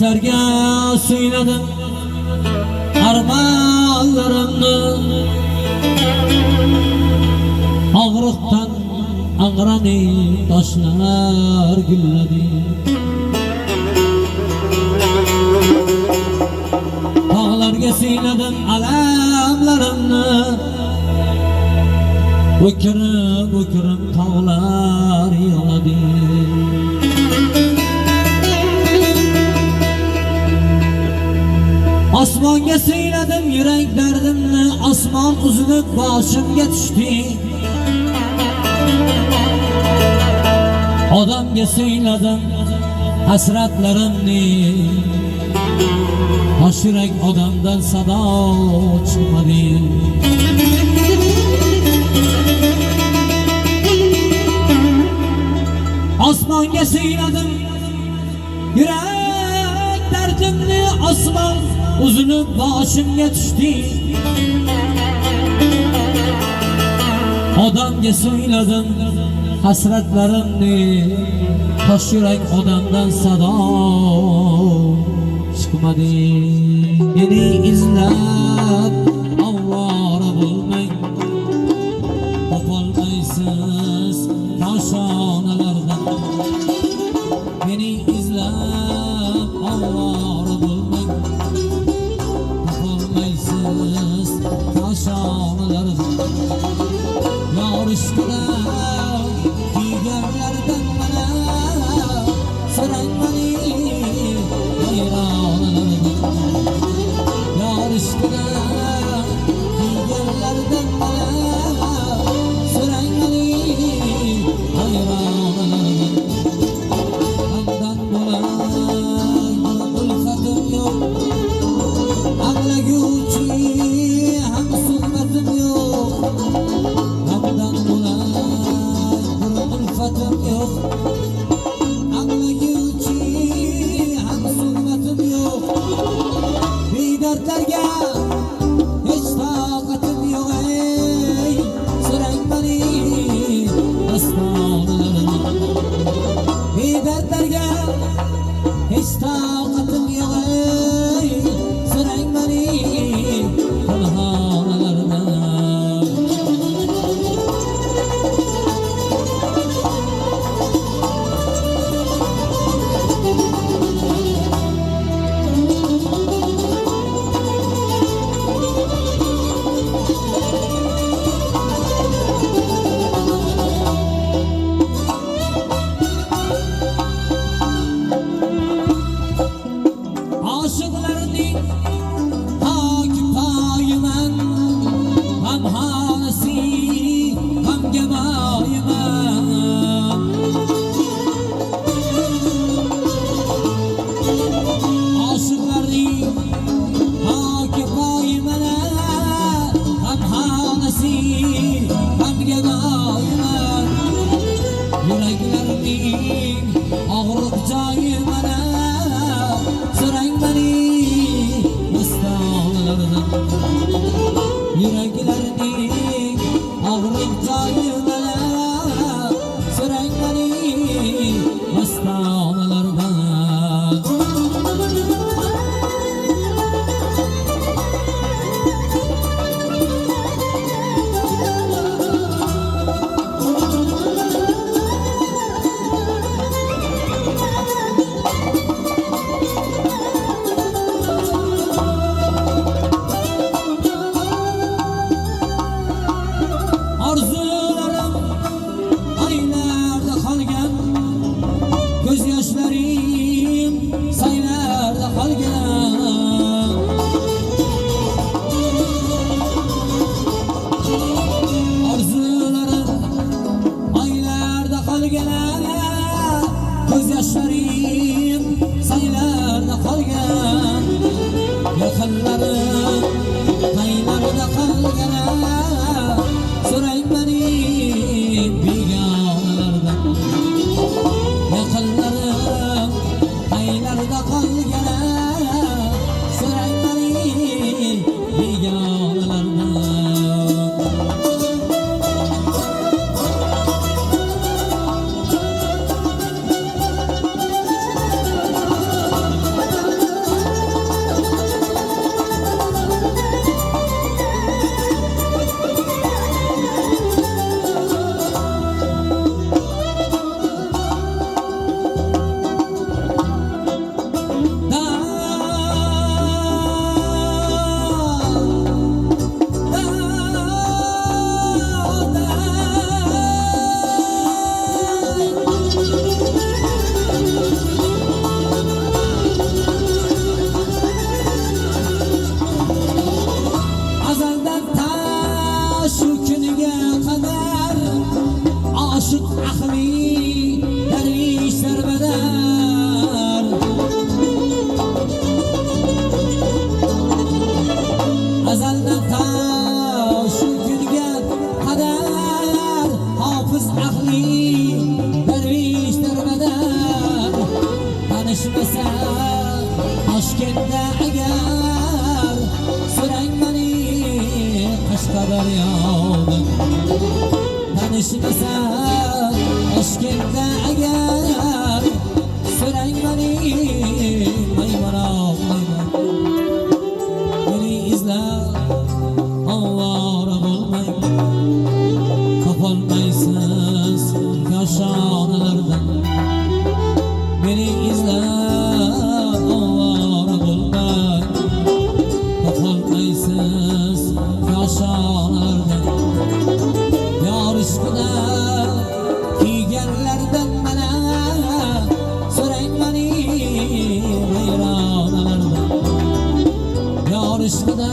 Yoshlarga söyledim armağanlarımni, Ağrıqdan ağrani taşlar gülledi. Dağlarga söyledim alamlarımni, Ökürüm ökürüm tağlar yığladı. Osmonga söyledim yürek derdimni, osmon uzilib boshimga tushdi. Odamga söyledim hasratlarimni, tosh yurak odamdan sado chiqmadi. Osmonga söyledim yürek derdimni, osmon uzilib boshimga tushdi. Odamga söyledim hasratlarimni, tosh yurak odamdan sado chiqmadi. Meni izlab ovora bo'lmang, topolmaysiz koshonalardan. Meni izlab ovora bo'lmang, topolmaysiz koshonalardan. Yorishgina kiyganlardan mana so'rang meni hayronalardan. Yorishgina kiyganlardan mana so'rang meni hayronalardan. Hamdan bo'lay ulfatim yo'q, anglaguvchi ham suhbatim yo'q. Hamdan bo'lay ulfatim yo'q, anglaguvchi ham suhbatim yo'q. Bedardlarga hech toqatim yo'q, ey so'rang meni dostonalardan. Bedardlarga hech toqatim yo'q, ey so'rang meni qulxonalardan. aşık ahli dervişler bedar. Azaldan ta şu günge kadar hafız ahli dervişler bedar. Tanışmasa Toshkentda agar so'rang meni Qashqadaryoda. Tanishmasa Toshkentda agar so'rang meni Maymanov. Meni izlab ovora bo'lmang, topolmaysiz koshonalardan. Meni izlab ovora bo'lmang, topolmaysiz koshonalardan. Yor ishqida kiyganlardan mana so'rang meni vayronalardan. Yor ishqida